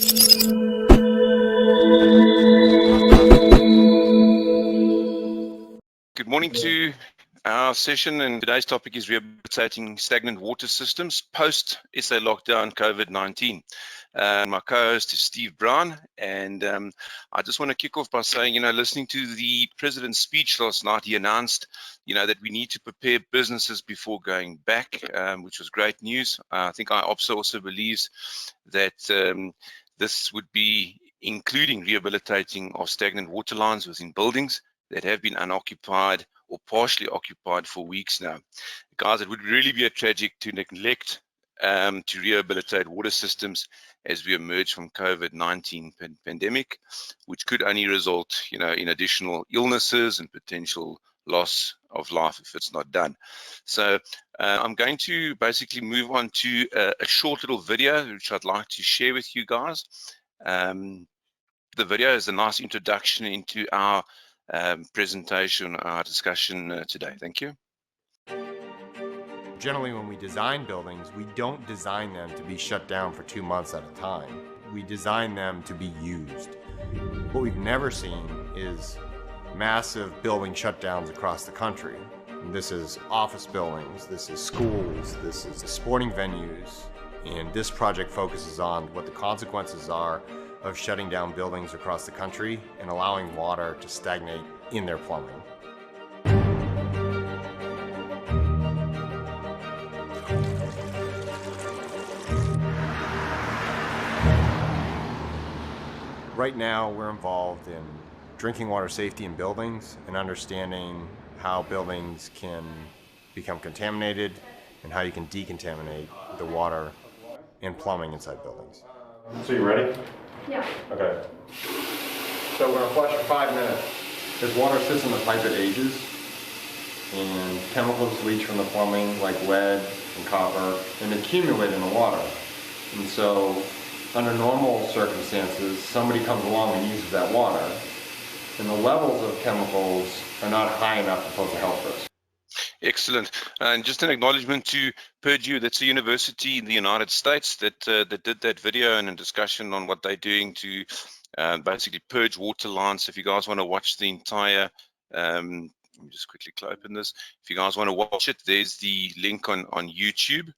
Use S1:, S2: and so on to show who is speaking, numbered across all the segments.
S1: Good morning to our session, and today's topic is rehabilitating stagnant water systems post SA lockdown COVID-19. My co-host is Steve Brown, and I just want to kick off by saying, listening to the president's speech last night, he announced, that we need to prepare businesses before going back, which was great news. I think IOPSA also believes that this would be including rehabilitating of stagnant water lines within buildings that have been unoccupied or partially occupied for weeks now. Guys, it would really be a tragic to neglect to rehabilitate water systems as we emerge from COVID-19 pandemic, which could only result, in additional illnesses and potential loss of life if it's not done. So I'm going to basically move on to a short little video, which I'd like to share with you guys. The video is a nice introduction into our presentation, our discussion today. Thank you.
S2: Generally, when we design buildings, we don't design them to be shut down for 2 months at a time. We design them to be used. What we've never seen is massive building shutdowns across the country. And this is office buildings, this is schools, this is sporting venues, and this project focuses on what the consequences are of shutting down buildings across the country and allowing water to stagnate in their plumbing. Right now, we're involved in drinking water safety in buildings and understanding how buildings can become contaminated and how you can decontaminate the water and plumbing inside buildings. So you ready?
S3: Yeah.
S2: Okay. So we're going to flush for 5 minutes. As water sits in the pipe, it ages, and chemicals leach from the plumbing like lead and copper and accumulate in the water. And so under normal circumstances, somebody comes along and uses that water, and the levels of chemicals are not high enough to pose a health risk.
S1: Excellent. And just an acknowledgement to Purdue, that's a university in the United States that did that video and a discussion on what they're doing to basically purge water lines. If you guys want to watch the entire, let me just quickly open this. If you guys want to watch it, there's the link on YouTube.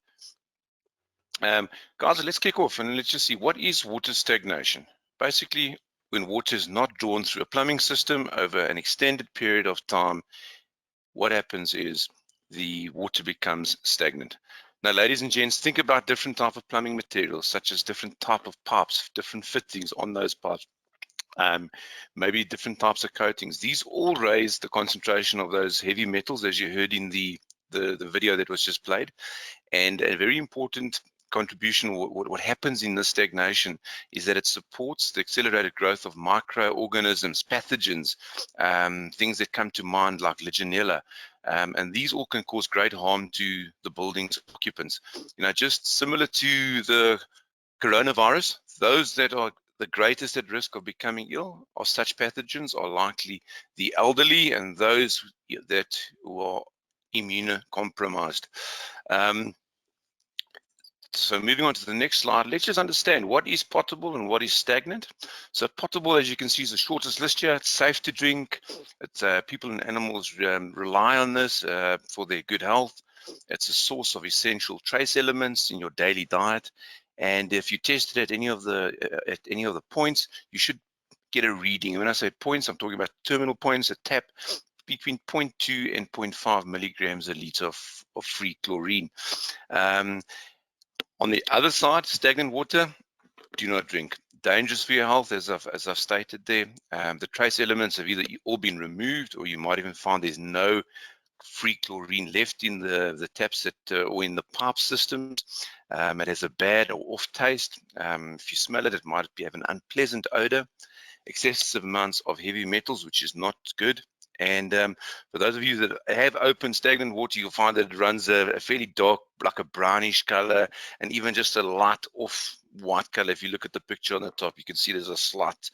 S1: Guys, let's kick off and let's just see, what is water stagnation? Basically, when water is not drawn through a plumbing system over an extended period of time, what happens is the water becomes stagnant. Now, ladies and gents, think about different type of plumbing materials, such as different type of pipes, different fittings on those pipes, maybe different types of coatings. These all raise the concentration of those heavy metals, as you heard in the video that was just played. And a very important contribution, what happens in the stagnation is that it supports the accelerated growth of microorganisms, pathogens, things that come to mind like Legionella, and these all can cause great harm to the building's occupants. Just similar to the coronavirus, those that are the greatest at risk of becoming ill of such pathogens are likely the elderly and those that who are immunocompromised. So moving on to the next slide, let's just understand what is potable and what is stagnant. So potable, as you can see, is the shortest list here. It's safe to drink. It's people and animals rely on this for their good health. It's a source of essential trace elements in your daily diet. And if you test it at any of the points, you should get a reading. And when I say points, I'm talking about terminal points, a tap between 0.2 and 0.5 milligrams a liter of free chlorine. On the other side, stagnant water, do not drink. Dangerous for your health, as I've stated there. The trace elements have either all been removed, or you might even find there's no free chlorine left in the taps or in the pipe systems. It has a bad or off taste. If you smell it, it might have an unpleasant odor. Excessive amounts of heavy metals, which is not good. And for those of you that have open stagnant water, you'll find that it runs a fairly dark, like a brownish color, and even just a light off white color. If you look at the picture on the top, you can see there's a slight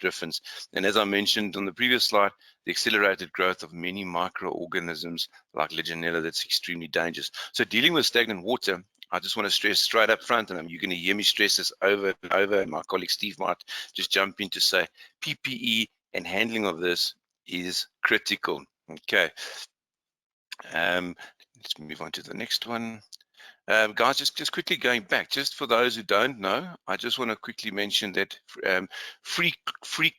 S1: difference. And as I mentioned on the previous slide, the accelerated growth of many microorganisms like Legionella, that's extremely dangerous. So dealing with stagnant water, I just want to stress straight up front, and you're going to hear me stress this over and over, and my colleague Steve might just jump in to say PPE and handling of this is critical. Okay. Let's move on to the next one. Guys, just quickly going back, just for those who don't know, I just want to quickly mention that free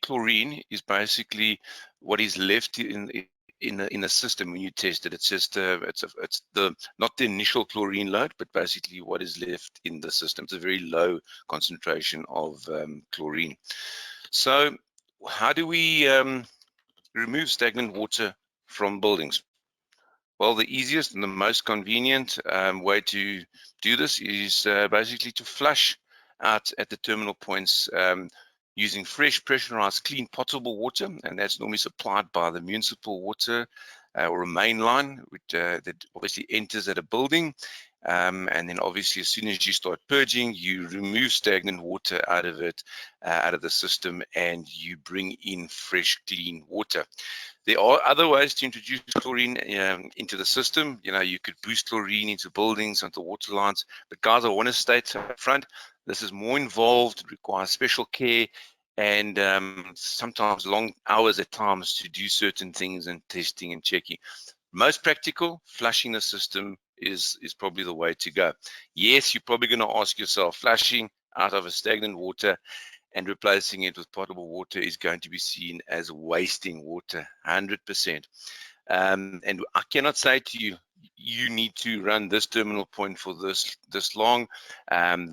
S1: chlorine is basically what is left in the system when you test it. It's just it's the not the initial chlorine load, but basically what is left in the system. It's a very low concentration of chlorine. So how do we remove stagnant water from buildings? Well, the easiest and the most convenient way to do this is basically to flush out at the terminal points using fresh, pressurized, clean, potable water, and that's normally supplied by the municipal water or a main line that obviously enters at a building. And then obviously as soon as you start purging, you remove stagnant water out of it, out of the system, and you bring in fresh, clean water. There are other ways to introduce chlorine into the system. You know, you could boost chlorine into buildings, onto water lines. But guys, I want to state up front, this is more involved, it requires special care, and sometimes long hours at times to do certain things and testing and checking. Most practical, flushing the system is probably the way to go. Yes, you're probably going to ask yourself, flushing out of a stagnant water and replacing it with potable water is going to be seen as wasting water, 100%. And I cannot say to you, you need to run this terminal point for this long.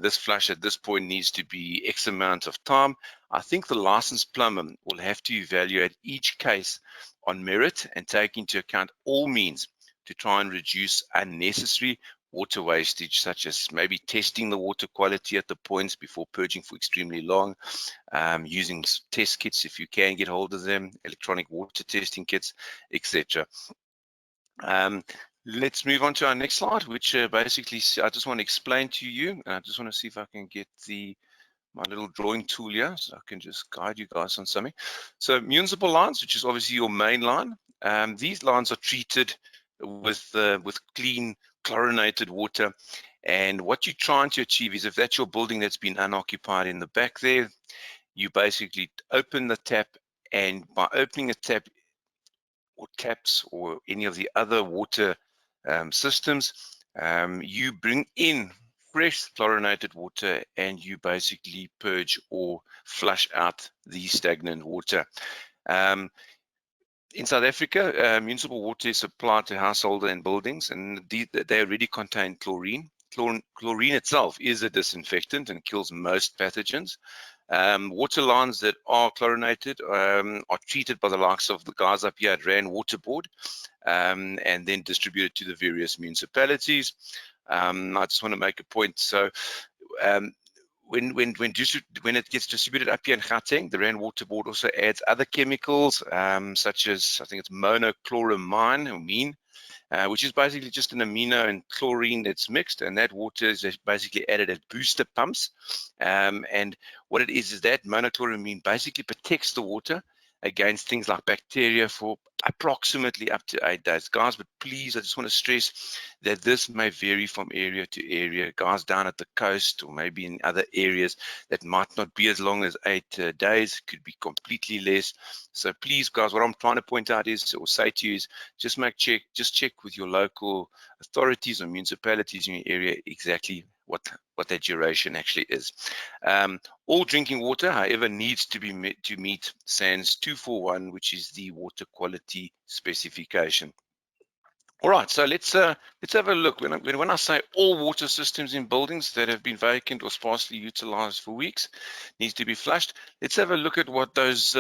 S1: This flush at this point needs to be X amount of time. I think the licensed plumber will have to evaluate each case on merit and take into account all means to try and reduce unnecessary water wastage, such as maybe testing the water quality at the points before purging for extremely long, using test kits if you can get hold of them, electronic water testing kits, etc. Let's move on to our next slide, which basically I just want to explain to you, and I just want to see if I can get my little drawing tool here so I can just guide you guys on something. So municipal lines, which is obviously your main line, these lines are treated with clean chlorinated water, and what you're trying to achieve is, if that's your building that's been unoccupied in the back there, you basically open the tap, and by opening a tap or taps or any of the other water systems, you bring in fresh chlorinated water and you basically purge or flush out the stagnant water. In South Africa, municipal water is supplied to households and buildings, and they already contain chlorine. Chlorine itself is a disinfectant and kills most pathogens. Water lines that are chlorinated are treated by the likes of the guys up here at Rand Water Board, and then distributed to the various municipalities. I just want to make a point. So when it gets distributed up here in Gauteng, the Rand Water Board also adds other chemicals, such as, I think it's monochloramine or mean, which is basically just an amino and chlorine that's mixed, and that water is basically added as booster pumps. And what it is that monochloramine basically protects the water against things like bacteria for approximately up to 8 days. Guys, but please, I just want to stress that this may vary from area to area. Guys down at the coast or maybe in other areas, that might not be as long as 8 days, could be completely less. So please, guys, what I'm trying to point out is, or say to you, is just check with your local authorities or municipalities in your area exactly what that duration actually is. All drinking water, however, needs to be met to meet SANS 241, which is the water quality specification. All right, so let's have a look. When I say all water systems in buildings that have been vacant or sparsely utilized for weeks needs to be flushed, let's have a look at what those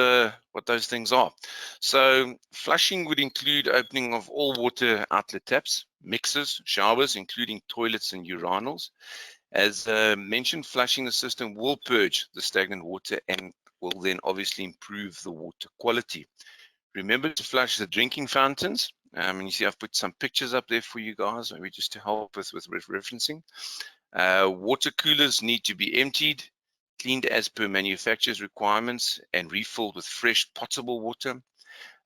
S1: things are. So flushing would include opening of all water outlet taps, mixers, showers, including toilets and urinals. As mentioned, flushing the system will purge the stagnant water and will then obviously improve the water quality. Remember to flush the drinking fountains. And you see I've put some pictures up there for you guys, maybe just to help with referencing. Water coolers need to be emptied, cleaned as per manufacturer's requirements, and refilled with fresh potable water.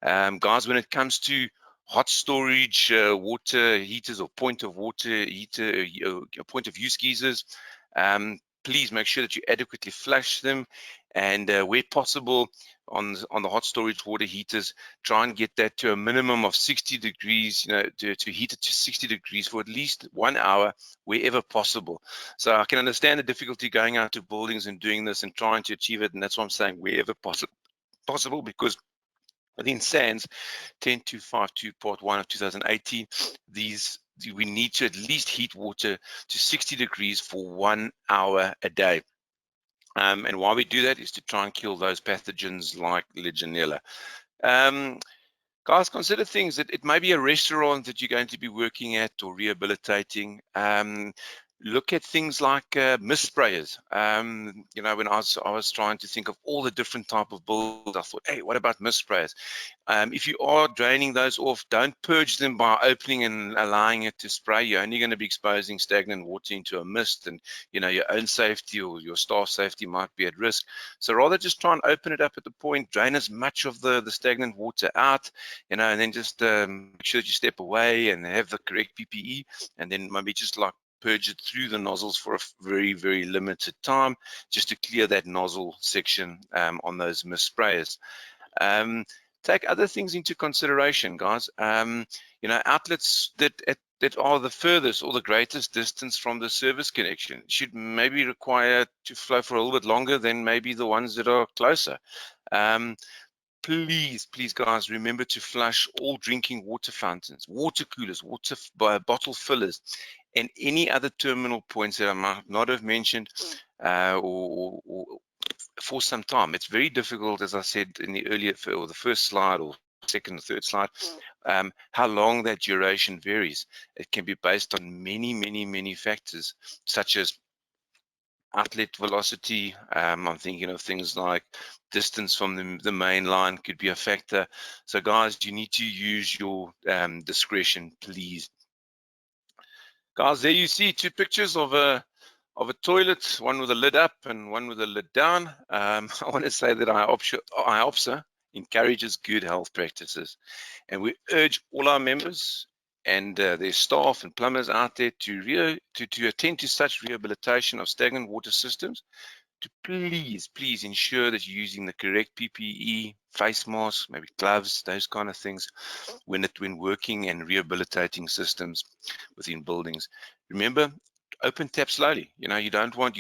S1: Guys, when it comes to hot storage water heaters or point of water heater, point of use geysers. Please make sure that you adequately flush them, and where possible on the hot storage water heaters, try and get that to a minimum of 60 degrees, to heat it to 60 degrees for at least 1 hour wherever possible. So I can understand the difficulty going out to buildings and doing this and trying to achieve it, and that's why I'm saying wherever possible, because within SANS 10252 Part 1 of 2018, we need to at least heat water to 60 degrees for 1 hour a day. And why we do that is to try and kill those pathogens like Legionella. Guys, consider things that it may be a restaurant that you're going to be working at or rehabilitating. Look at things like mist sprayers. When I was trying to think of all the different type of builds, I thought, hey, what about mist sprayers? If you are draining those off, don't purge them by opening and allowing it to spray. You're only going to be exposing stagnant water into a mist, and your own safety or your staff safety might be at risk. So rather just try and open it up at the point, drain as much of the stagnant water out, and then just make sure that you step away and have the correct PPE, and then maybe just like purge it through the nozzles for a very, very limited time, just to clear that nozzle section on those mist sprayers. Take other things into consideration, guys. Outlets that are the furthest or the greatest distance from the service connection should maybe require to flow for a little bit longer than maybe the ones that are closer. Please, guys, remember to flush all drinking water fountains, water coolers, water bottle fillers, and any other terminal points that I might not have mentioned or for some time. It's very difficult, as I said in the earlier or the first slide or second or third slide, how long that duration varies. It can be based on many factors, such as outlet velocity. I'm thinking of things like distance from the main line could be a factor. So guys, you need to use your discretion, please. Guys, there you see two pictures of a toilet, one with a lid up and one with a lid down. I want to say that IOPSA encourages good health practices, and we urge all our members and their staff and plumbers out there to attend to such rehabilitation of stagnant water systems, to please ensure that you're using the correct PPE, face masks, maybe gloves, those kind of things when working and rehabilitating systems within buildings. Remember, open tap slowly. You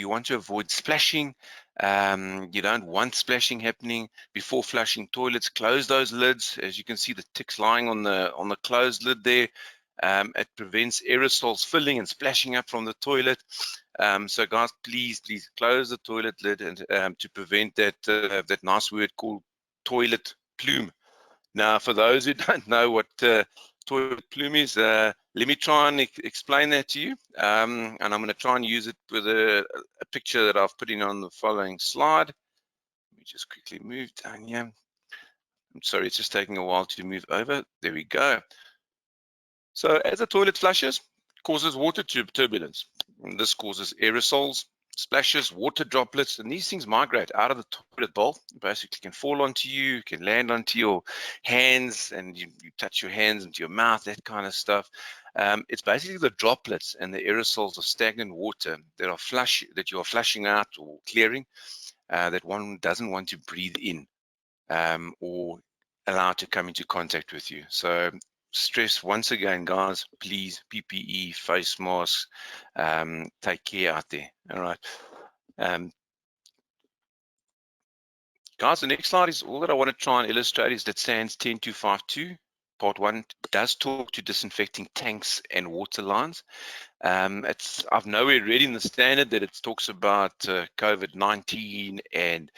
S1: want to avoid splashing. You don't want splashing happening before flushing toilets. Close those lids. As you can see, the ticks lying on the closed lid there. It prevents aerosols filling and splashing up from the toilet. So guys, please close the toilet lid and to prevent that nice word called toilet plume. Now, for those who don't know what toilet plume is, let me try and explain that to you. And I'm going to try and use it with a picture that I've put in on the following slide. Let me just quickly move down here. I'm sorry, it's just taking a while to move over. There we go. So as a toilet flushes, it causes water turbulence. And this causes aerosols, splashes, water droplets, and these things migrate out of the toilet bowl. Basically can fall onto you, can land onto your hands, and you touch your hands into your mouth, that kind of stuff. It's basically the droplets and the aerosols of stagnant water that you are flushing out or clearing, that one doesn't want to breathe in or allow to come into contact with you. So stress once again, guys, please, PPE, face masks, take care out there. All right. Guys, the next slide is all that I want to try and illustrate is that SANS 10252 Part 1 does talk to disinfecting tanks and water lines. I've nowhere read in the standard that it talks about COVID-19 and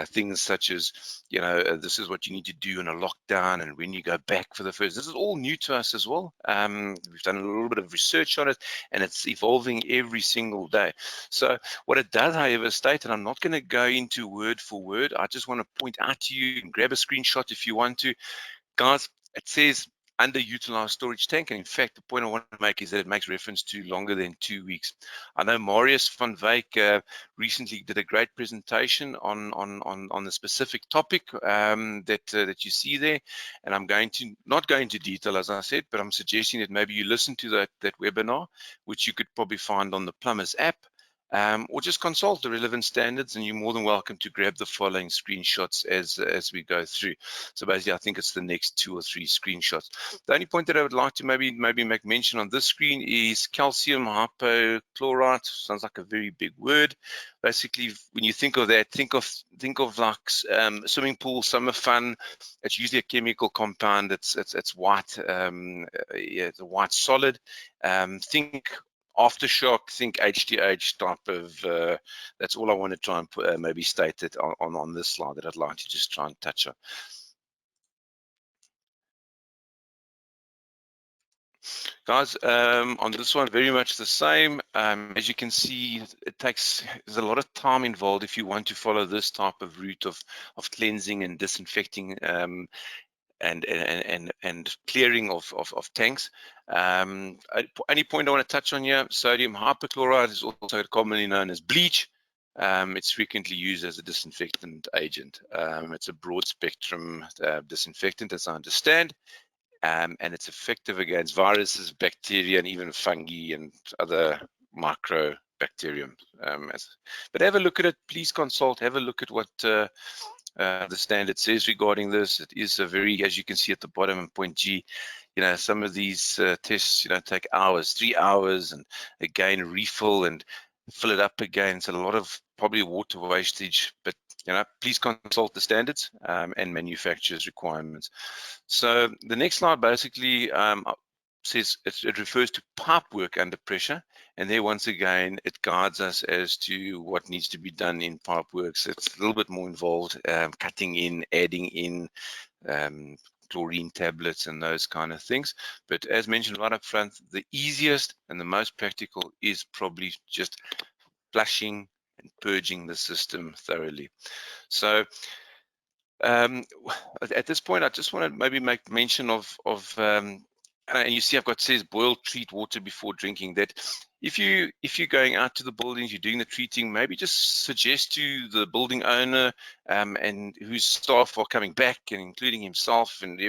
S1: things such as, this is what you need to do in a lockdown and when you go back for the first. This is all new to us as well. We've done a little bit of research on it, and it's evolving every single day. So what it does, however, state, and I'm not going to go into word for word, I just want to point out to you and grab a screenshot if you want to. Guys, it says underutilized storage tank. And in fact, the point I want to make is that it makes reference to longer than 2 weeks. I know Marius van Wyk recently did a great presentation on the specific topic that you see there. And I'm not going into detail, as I said, but I'm suggesting that maybe you listen to that webinar, which you could probably find on the Plumbers app. Or just consult the relevant standards, and you're more than welcome to grab the following screenshots as we go through. So basically, I think it's the next 2 or 3 screenshots. The only point that I would like to maybe make mention on this screen is calcium hypochlorite. Sounds like a very big word. Basically, when you think of that, think of like swimming pool, summer fun. It's usually a chemical compound. It's white. Yeah, it's a white solid. Think aftershock, think HDH type of, that's all I want to try and put, maybe state it on this slide that I'd like to just try and touch on. Guys, on this one, very much the same. As you can see, there's a lot of time involved if you want to follow this type of route of cleansing and disinfecting and clearing of tanks. Any point I want to touch on here, sodium hypochlorite is also commonly known as bleach. It's frequently used as a disinfectant agent. It's a broad spectrum disinfectant, as I understand, and it's effective against viruses, bacteria, and even fungi and other microbacterium. But have a look at it, please consult, have a look at what the standard says regarding this. It is a very, as you can see at the bottom in point G, some of these tests, take hours, 3 hours, and again refill and fill it up again. It's a lot of probably water wastage, but please consult the standards and manufacturer's requirements. So the next slide basically says it refers to pipe work under pressure, and there once again it guides us as to what needs to be done in pipe works. It's a little bit more involved, cutting in, adding in chlorine tablets and those kind of things. But as mentioned right up front, the easiest and the most practical is probably just flushing and purging the system thoroughly. So at this point, I just want to maybe make mention of and you see I've got says boil, treat water before drinking. That if you're going out to the buildings, you're doing the treating, maybe just suggest to the building owner and whose staff are coming back, and including himself and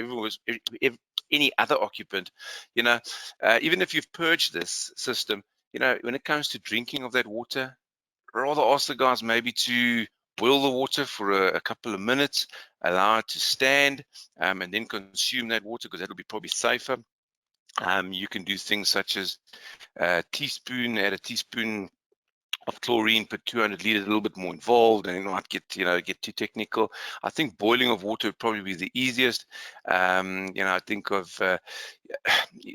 S1: any other occupant, even if you've purged this system, when it comes to drinking of that water, rather ask the guys maybe to boil the water for a couple of minutes, allow it to stand, and then consume that water, because that'll be probably safer. You can do things such as add a teaspoon of chlorine per 200 liters, a little bit more involved, and it might get too technical. I think boiling of water would probably be the easiest. I think of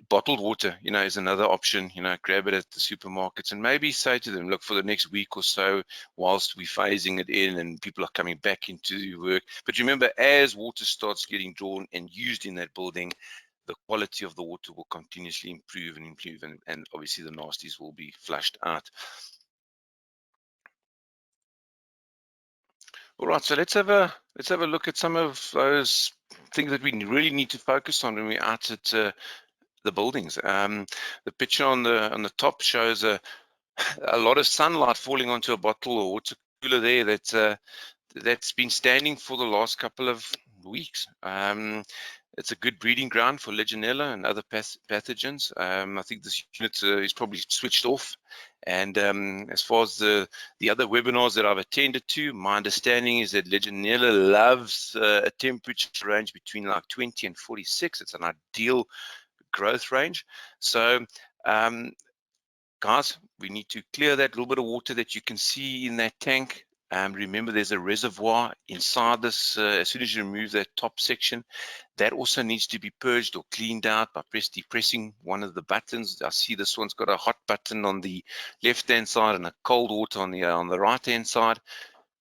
S1: bottled water, is another option. Grab it at the supermarkets and maybe say to them, look, for the next week or so, whilst we're phasing it in and people are coming back into work. But remember, as water starts getting drawn and used in that building, the quality of the water will continuously improve, and obviously the nasties will be flushed out. All right, so let's have a look at some of those things that we really need to focus on when we're out at the buildings. The picture on the top shows a lot of sunlight falling onto a bottle or water cooler there that's been standing for the last couple of weeks. It's a good breeding ground for Legionella and other pathogens. I think this unit is probably switched off. And as far as the other webinars that I've attended to, my understanding is that Legionella loves a temperature range between like 20 and 46. It's an ideal growth range. So guys, we need to clear that little bit of water that you can see in that tank. Remember, there's a reservoir inside this. As soon as you remove that top section, that also needs to be purged or cleaned out by depressing one of the buttons. I see this one's got a hot button on the left-hand side and a cold water on the right-hand side.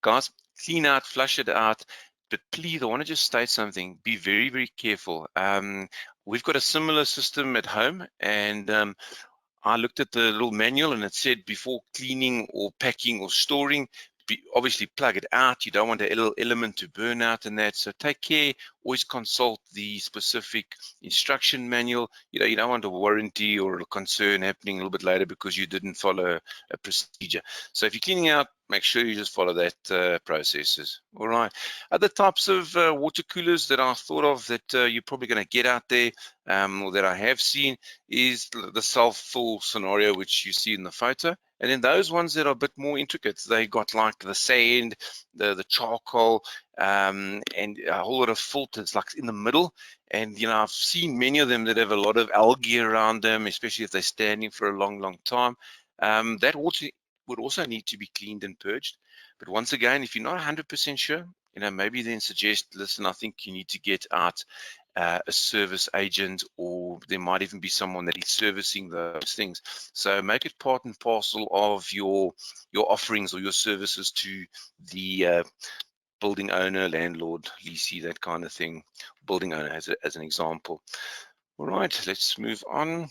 S1: Guys, clean out, flush it out. But please, I want to just state something. Be very, very careful. We've got a similar system at home, and I looked at the little manual, and it said before cleaning or packing or storing, obviously plug it out. You don't want a little element to burn out in that. So take care always consult the specific instruction manual. You don't want a warranty or a concern happening a little bit later because you didn't follow a procedure. So if you're cleaning out, make sure you just follow that processes. All right. Other types of water coolers that I thought of that you're probably going to get out there, or that I have seen, is the self-full scenario, which you see in the photo. And then those ones that are a bit more intricate, they got like the sand, the charcoal, and a whole lot of filters like in the middle. And I've seen many of them that have a lot of algae around them, especially if they're standing for a long time. That water would also need to be cleaned and purged. But once again, if you're not 100% sure, maybe then suggest, listen, I think you need to get out a service agent, or there might even be someone that is servicing those things. So make it part and parcel of your offerings or your services to the building owner, landlord, leasee, that kind of thing. Building owner as an example. All right, let's move on.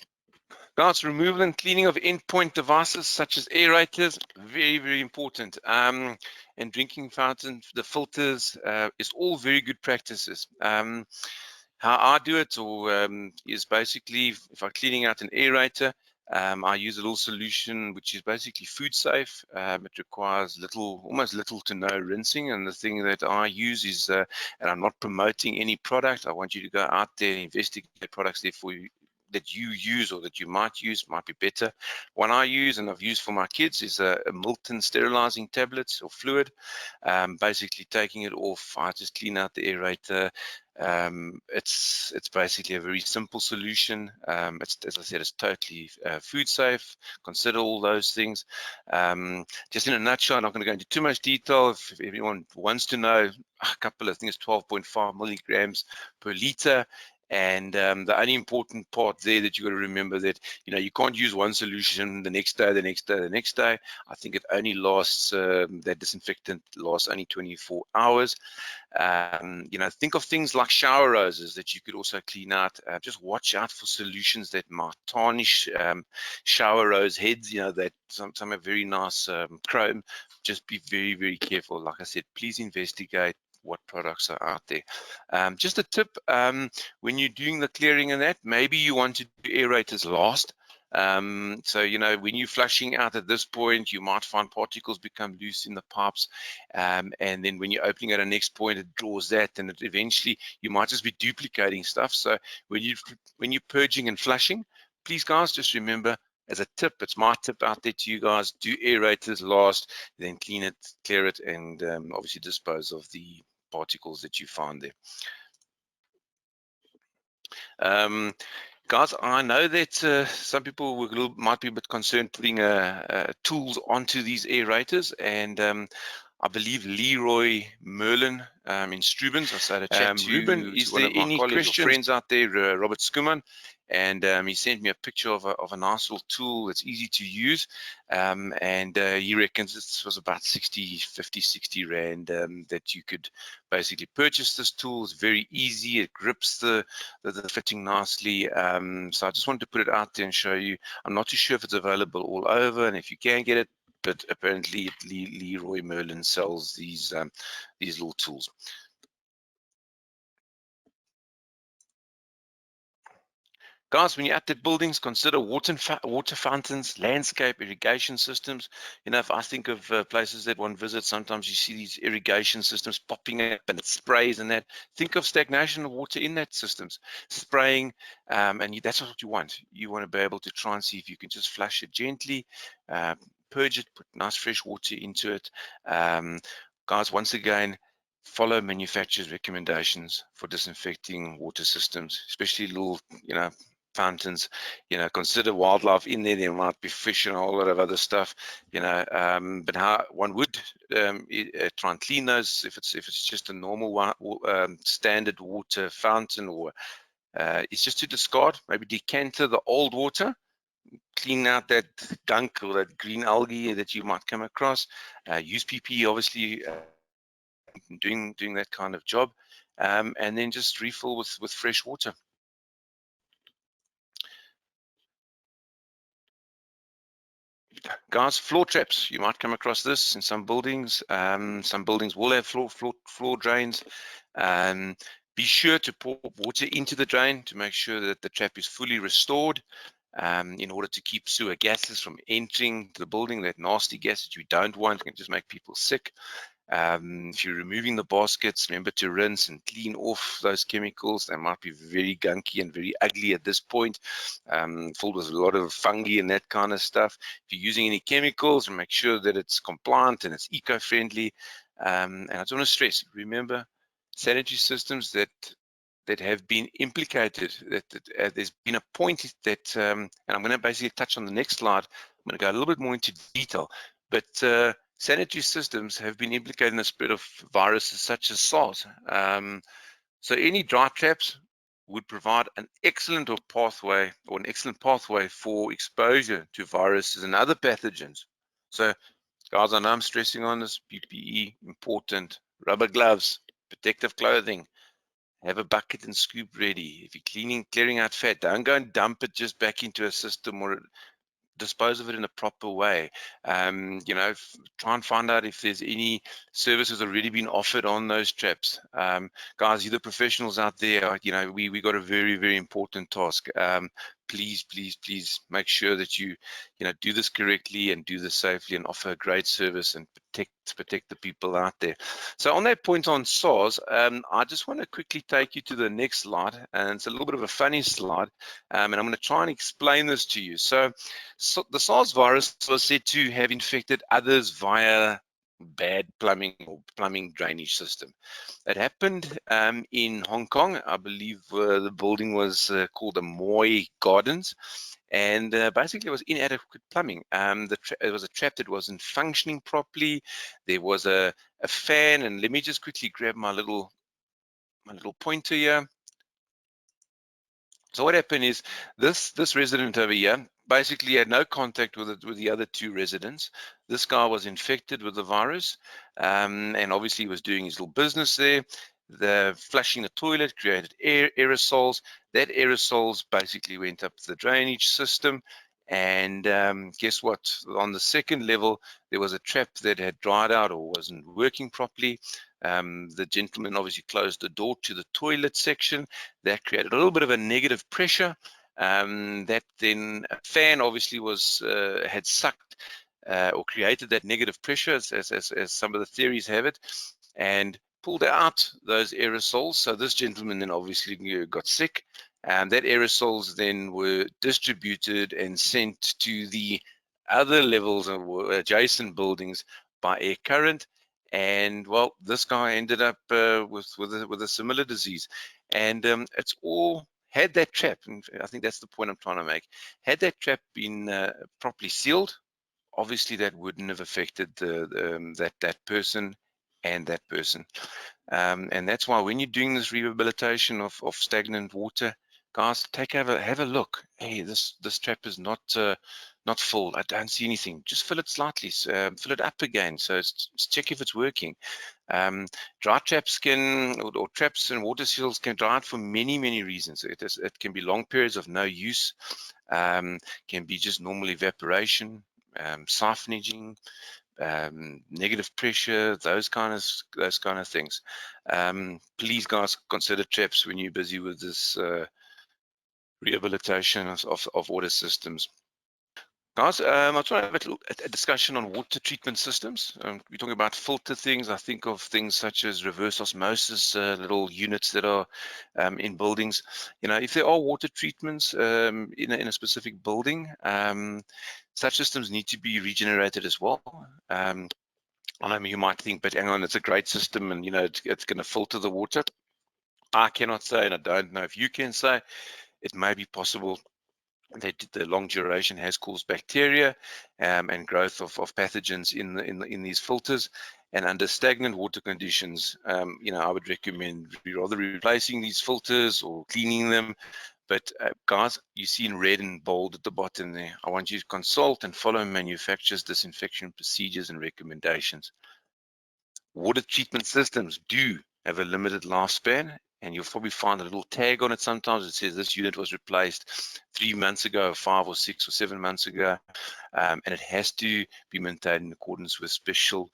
S1: Guys, removal and cleaning of endpoint devices such as aerators, very important. And drinking fountain, the filters, is all very good practices. How I do it is basically, if I'm cleaning out an aerator, I use a little solution which is basically food safe. It requires almost little to no rinsing, and the thing that I use is, and I'm not promoting any product, I want you to go out there and investigate products there for you that you use or that you might use, might be better. One I use and I've used for my kids is a Milton sterilizing tablets or fluid. Basically taking it off, I just clean out the aerator. It's basically a very simple solution. As I said, it's totally food safe. Consider all those things. Just in a nutshell, I'm not going to go into too much detail. If anyone wants to know, a couple of things, 12.5 milligrams per liter. And the only important part there that you got to remember that you can't use one solution the next day, the next day, the next day. I think it only lasts, that disinfectant lasts only 24 hours. Think of things like shower roses that you could also clean out. Just watch out for solutions that might tarnish shower rose heads. That some have very nice chrome. Just be very careful. Like I said, please investigate what products are out there. Just a tip, when you're doing the clearing and that, maybe you want to do aerators last. So when you're flushing out at this point, you might find particles become loose in the pipes, and then when you're opening at a next point, it draws that, and eventually you might just be duplicating stuff. So when you're purging and flushing, please guys, just remember, as a tip, it's my tip out there to you guys, do aerators last, then clean it, clear it, and obviously dispose of the particles that you find there. Guys, I know that some people might be a bit concerned putting tools onto these aerators, and I believe Leroy Merlin in Strubens, I started to chat to
S2: Ruben,
S1: is there any questions? Friends out there, Robert Skuman, and he sent me a picture of a nice little tool that's easy to use, and he reckons this was about 50, 60 Rand that you could basically purchase this tool. It's very easy, it grips the fitting nicely, so I just wanted to put it out there and show you. I'm not too sure if it's available all over and if you can get it, but apparently Leroy Merlin sells these little tools. Guys, when you're at the buildings, consider water fountains, landscape, irrigation systems. If I think of places that one visits, sometimes you see these irrigation systems popping up and it sprays and that. Think of stagnation of water in that systems, spraying, and that's what you want. You want to be able to try and see if you can just flush it gently, purge it, put nice fresh water into it. Guys, once again, follow manufacturers' recommendations for disinfecting water systems, especially little, fountains. Consider wildlife in there. There might be fish and a whole lot of other stuff. But how one would try and clean those if it's just a normal standard water fountain, or it's just to discard, maybe decanter the old water, clean out that gunk or that green algae that you might come across. Use PPE, obviously, doing that kind of job, and then just refill with fresh water. Guys, floor traps, you might come across this in some buildings. Some buildings will have floor drains. Be sure to pour water into the drain to make sure that the trap is fully restored in order to keep sewer gases from entering the building. That nasty gas that you don't want can just make people sick. If you're removing the baskets, remember to rinse and clean off those chemicals. They might be very gunky and very ugly at this point, filled with a lot of fungi and that kind of stuff. If you're using any chemicals, make sure that it's compliant and it's eco-friendly. And I just want to stress, remember, sanitary systems that have been implicated, that there's been a point that, and I'm going to basically touch on the next slide. I'm going to go a little bit more into detail, but sanitary systems have been implicated in the spread of viruses such as SARS. So any dry traps would provide an excellent pathway for exposure to viruses and other pathogens. So guys, I know I'm stressing on this. PPE, important. Rubber gloves, protective clothing. Have a bucket and scoop ready. If you're clearing out fat, don't go and dump it just back into a system, or dispose of it in a proper way. You know, try and find out if there's any services already been offered on those traps. Guys, you're the professionals out there. You know, we got a very, very important task. Please make sure that you do this correctly and do this safely and offer a great service and protect the people out there. So on that point on SARS, I just want to quickly take you to the next slide, and it's a little bit of a funny slide, and I'm going to try and explain this to you. So the SARS virus was said to have infected others via bad plumbing or plumbing drainage system. It happened in Hong Kong. I believe the building was called the Moy Gardens, and basically it was inadequate plumbing. It was a trap that wasn't functioning properly. There was a fan, and let me just quickly grab my little pointer here. So what happened is this resident over here basically had no contact with the other two residents. This guy was infected with the virus, and obviously was doing his little business there. The flushing the toilet created aerosols. That aerosols basically went up the drainage system, and guess what? On the second level, there was a trap that had dried out or wasn't working properly. The gentleman obviously closed the door to the toilet section. That created a little bit of a negative pressure. That then a fan obviously was had sucked or created that negative pressure, as some of the theories have it, and pulled out those aerosols. So this gentleman then obviously got sick, and that aerosols then were distributed and sent to the other levels of adjacent buildings by air current. And well, this guy ended up with a similar disease, and it's all had that trap. And I think that's the point I'm trying to make. Had that trap been properly sealed, obviously that wouldn't have affected that person and that person. And that's why when you're doing this rehabilitation of stagnant water, guys, have a look. Hey, this trap is not full. I don't see anything. Just fill it slightly, fill it up again. So check if it's working. Dry traps or traps and water seals can dry out for many reasons. It can be long periods of no use, can be just normal evaporation, siphonaging, negative pressure, those kind of things. Please, guys, consider traps when you're busy with this rehabilitation of water systems. Guys, I want to have a discussion on water treatment systems. We're talking about filter things. I think of things such as reverse osmosis, little units that are in buildings. You know, if there are water treatments in a specific building, such systems need to be regenerated as well. I know you might think, but hang on, it's a great system, and you know it's going to filter the water. I cannot say, and I don't know if you can say. It may be possible that the long duration has caused bacteria and growth of pathogens in these filters. And under stagnant water conditions, you know, I would recommend rather replacing these filters or cleaning them. But guys, you see in red and bold at the bottom there, I want you to consult and follow manufacturers' disinfection procedures and recommendations. Water treatment systems do have a limited lifespan, and you'll probably find a little tag on it sometimes. It says this unit was replaced 3 months ago, 5 or 6 or 7 months ago, and it has to be maintained in accordance with special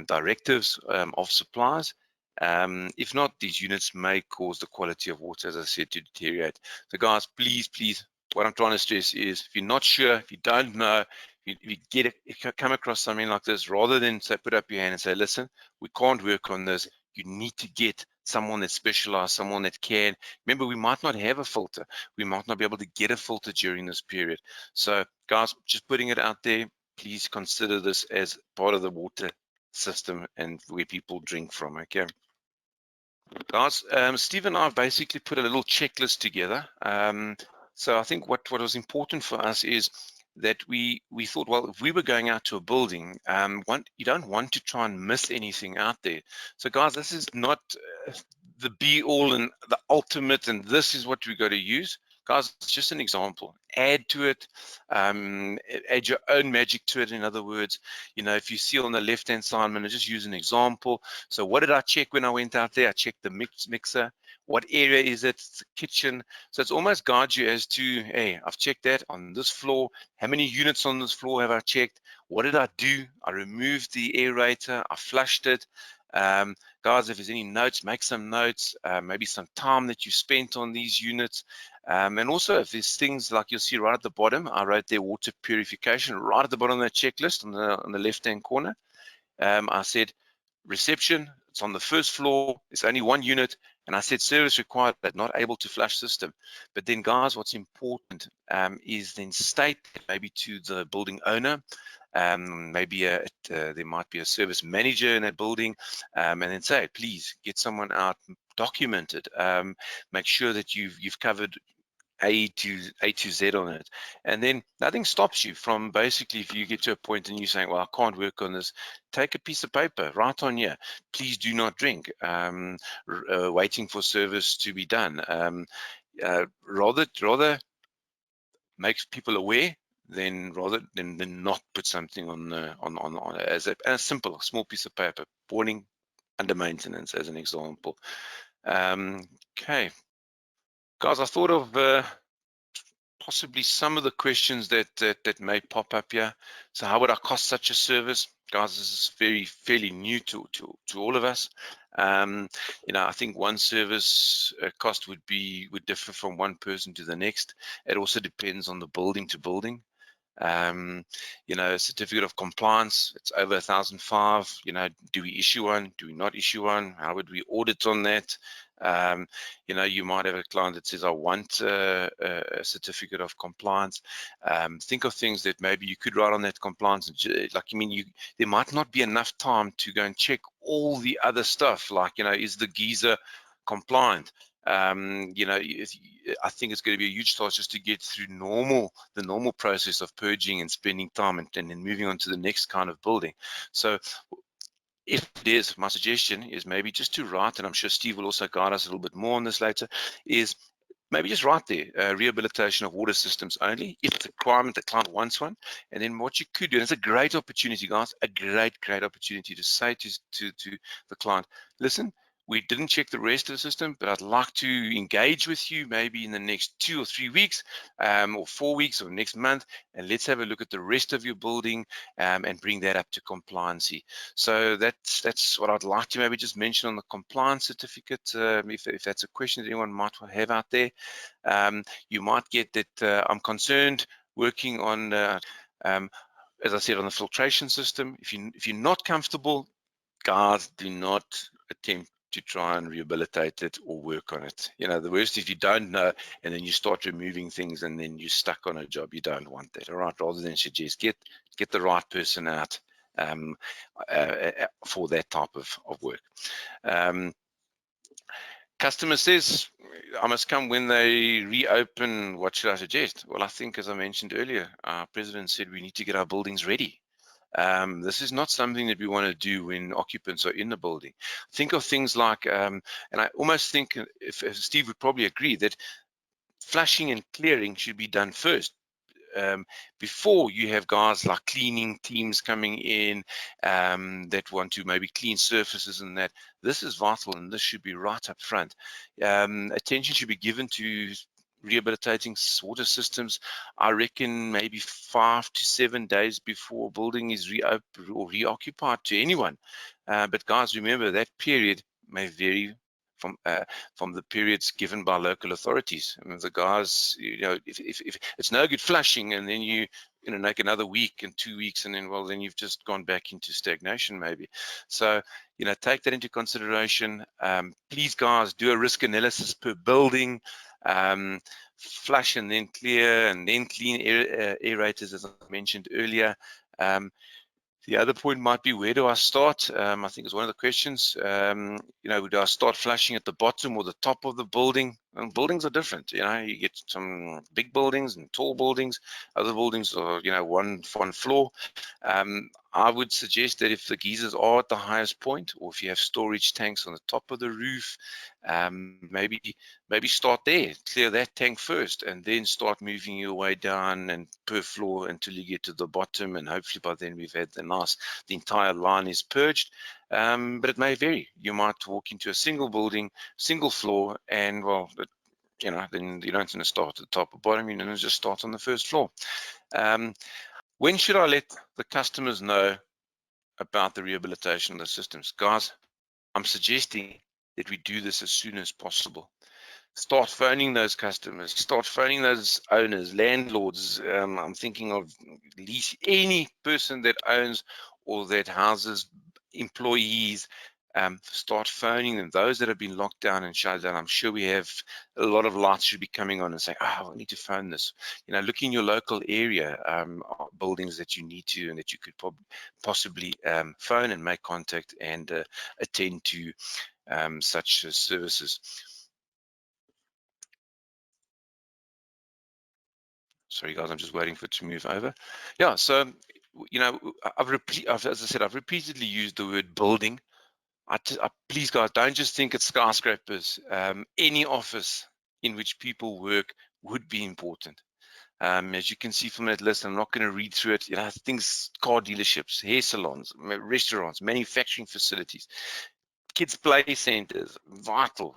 S1: directives of suppliers. If not, these units may cause the quality of water, as I said, to deteriorate. So guys, please, what I'm trying to stress is, if you're not sure, if you don't know, if you come across something like this, rather than say, put up your hand and say, listen, we can't work on this, you need to get someone that's specialized, someone that can. Remember, we might not have a filter. We might not be able to get a filter during this period. So guys, just putting it out there, please consider this as part of the water system and where people drink from, okay? Guys, Steve and I have basically put a little checklist together. So I think what was important for us is that we thought, well, if we were going out to a building, you don't want to try and miss anything out there. So guys, this is not the be all and the ultimate, and this is what we got to use. Guys, it's just an example. Add to it, add your own magic to it. In other words, you know, if you see on the left-hand side, I'm going to just use an example. So what did I check when I went out there? I checked the mixer. What area is it? It's the kitchen. So it's almost guides you as to, hey, I've checked that on this floor. How many units on this floor have I checked? What did I do? I removed the aerator. I flushed it. Guys, if there's any notes, make some notes, maybe some time that you spent on these units. And also, if there's things like you'll see right at the bottom, I wrote there water purification right at the bottom of the checklist on the left-hand corner. I said reception, it's on the first floor, it's only one unit, and I said service required but not able to flush system. But then guys, what's important is then state maybe to the building owner, maybe there might be a service manager in that building, and then say, please get someone out, document it, make sure that you've covered A to Z on it. And then nothing stops you from basically, if you get to a point and you're saying, well, I can't work on this, take a piece of paper, write on here, please do not drink, waiting for service to be done. Rather makes people aware than not put something on as a simple small piece of paper, warning under maintenance as an example. Okay, guys, I thought of possibly some of the questions that may pop up here. So how would I cost such a service? Guys, this is fairly new to all of us. You know, I think one service cost would differ from one person to the next. It also depends on the building to building. You know, a certificate of compliance, it's over 1,005. You know, do we issue one? Do we not issue one? How would we audit on that? You know, you might have a client that says, I want a certificate of compliance. Think of things that maybe you could write on that compliance. Like, I mean, there might not be enough time to go and check all the other stuff. Like, you know, is the geyser compliant? You know, I think it's going to be a huge task just to get through the normal process of purging and spending time and then moving on to the next kind of building. So if it is, my suggestion is maybe just to write, and I'm sure Steve will also guide us a little bit more on this later, is maybe just write there, rehabilitation of water systems only, if it's a requirement, the client wants one. And then what you could do, and it's a great opportunity, guys, a great opportunity to say to the client, listen, we didn't check the rest of the system, but I'd like to engage with you maybe in the next 2 or 3 weeks, or 4 weeks or next month, and let's have a look at the rest of your building and bring that up to compliancy. So that's what I'd like to maybe just mention on the compliance certificate, if that's a question that anyone might have out there. You might get that I'm working on, as I said, on the filtration system. If you're not comfortable, guys, do not attempt to try and rehabilitate it or work on it. You know, the worst if you don't know and then you start removing things and then you're stuck on a job. You don't want that. All right, rather than suggest get the right person out for that type of work. Customer says, I must come when they reopen. What should I suggest? Well, I think, as I mentioned earlier, our president said we need to get our buildings ready. This is not something that we want to do when occupants are in the building. Think of things like, and I almost think, if Steve would probably agree, that flushing and clearing should be done first. Before you have guys like cleaning teams coming in that want to maybe clean surfaces and that. This is vital, and this should be right up front. Attention should be given to rehabilitating water systems. I reckon maybe 5 to 7 days before a building is reoccupied to anyone. But guys, remember that period may vary from the periods given by local authorities. I mean, the guys, if it's no good flushing, and then you make another week and 2 weeks, and then, well, then you've just gone back into stagnation maybe. So, take that into consideration. Please, guys, do a risk analysis per building. Flush and then clear, and then clean aerators, as I mentioned earlier. The other point might be, where do I start? I think it's one of the questions. Do I start flushing at the bottom or the top of the building? And buildings are different. You get some big buildings and tall buildings. Other buildings are, one floor. I would suggest that if the geysers are at the highest point, or if you have storage tanks on the top of the roof, maybe start there, clear that tank first, and then start moving your way down and per floor until you get to the bottom, and hopefully by then we've had the entire line is purged. But it may vary. You might walk into a single building, single floor, and, well, then you don't want to start at the top or bottom. You know, just start on the first floor. When should I let the customers know about the rehabilitation of the systems? Guys, I'm suggesting that we do this as soon as possible. Start phoning those customers, start phoning those owners, landlords. I'm thinking of any person that owns or that houses employees. Start phoning them. Those that have been locked down and shut down, I'm sure we have a lot of lights should be coming on and saying, I need to phone this. Look in your local area, buildings that you need to, and that you could possibly phone and make contact and attend to such services. Sorry, guys, I'm just waiting for it to move over. Yeah, so, as I said, I've repeatedly used the word building. Please, guys, don't just think it's skyscrapers. Any office in which people work would be important. As you can see from that list, I'm not going to read through it. Things, car dealerships, hair salons, restaurants, manufacturing facilities, kids' play centers, vital,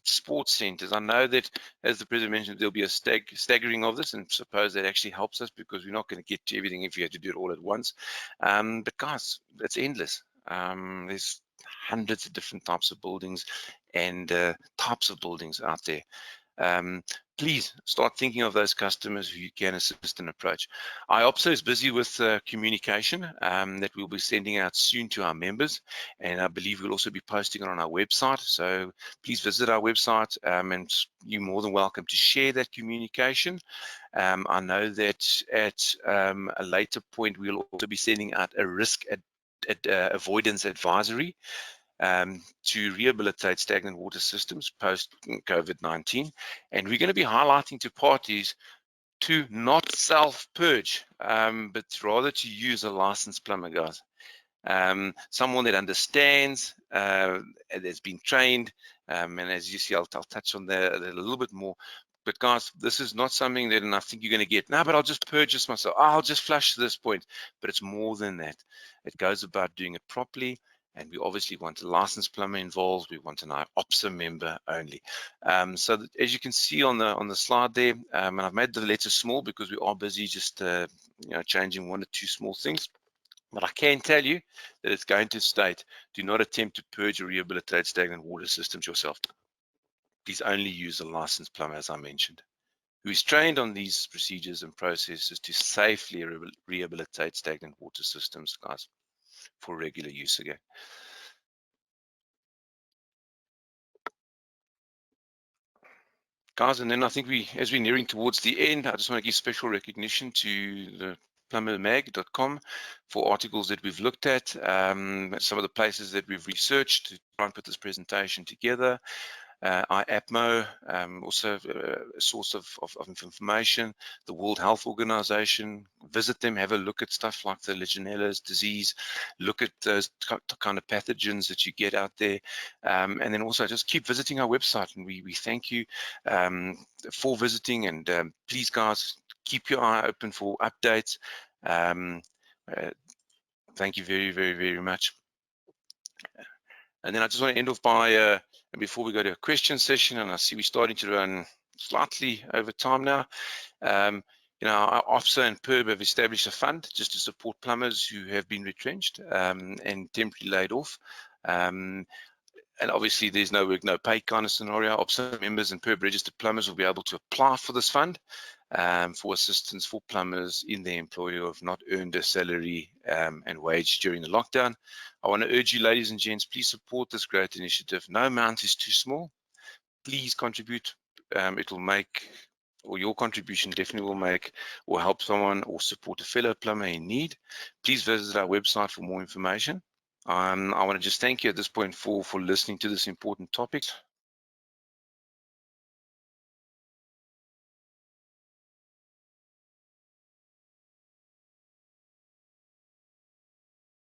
S1: sports centers. I know that, as the president mentioned, there'll be a staggering of this, and suppose that actually helps us, because we're not going to get to everything if you had to do it all at once. But guys, it's endless. There's hundreds of different types of buildings and types of buildings out there. Please start thinking of those customers who you can assist and approach. IOPSA is busy with communication that we'll be sending out soon to our members, and I believe we'll also be posting it on our website. So please visit our website, and you're more than welcome to share that communication. I know that at a later point, we'll also be sending out a risk avoidance advisory to rehabilitate stagnant water systems post COVID-19, and we're going to be highlighting to parties to not self-purge, but rather to use a licensed plumber, guys. Someone that understands, that's been trained, and as you see, I'll touch on that a little bit more. But guys, this is not something that, and I think you're going to get, no, but I'll just purge this myself. I'll just flush to this point. But it's more than that. It goes about doing it properly. And we obviously want a licensed plumber involved. We want an IOPSA member only. So that, as you can see on the slide there, and I've made the letters small because we are busy just changing one or two small things. But I can tell you that it's going to state, do not attempt to purge or rehabilitate stagnant water systems yourself. Please only use a licensed plumber, as I mentioned, who is trained on these procedures and processes to safely rehabilitate stagnant water systems, guys, for regular use again. Guys, and then I think as we're nearing towards the end, I just want to give special recognition to the plumbermag.com for articles that we've looked at, some of the places that we've researched to try and put this presentation together. IAPMO, also a source of information, the World Health Organization. Visit them, have a look at stuff like the Legionella disease, look at those kind of pathogens that you get out there, and then also just keep visiting our website, and we thank you for visiting, and please, guys, keep your eye open for updates. Thank you very, very, very much. And then I just want to end off by, before we go to a question session, and I see we're starting to run slightly over time now, our IOPSA and PERB have established a fund just to support plumbers who have been retrenched and temporarily laid off. And obviously there's no work, no pay kind of scenario. IOPSA members and PERB registered plumbers will be able to apply for this fund for assistance for plumbers in their employer who have not earned a salary and wage during the lockdown. I want to urge you, ladies and gents, please support this great initiative. No amount is too small. Please contribute. It will make, or your contribution definitely will make or help someone or support a fellow plumber in need. Please visit our website for more information. I want to just thank you at this point for listening to this important topic.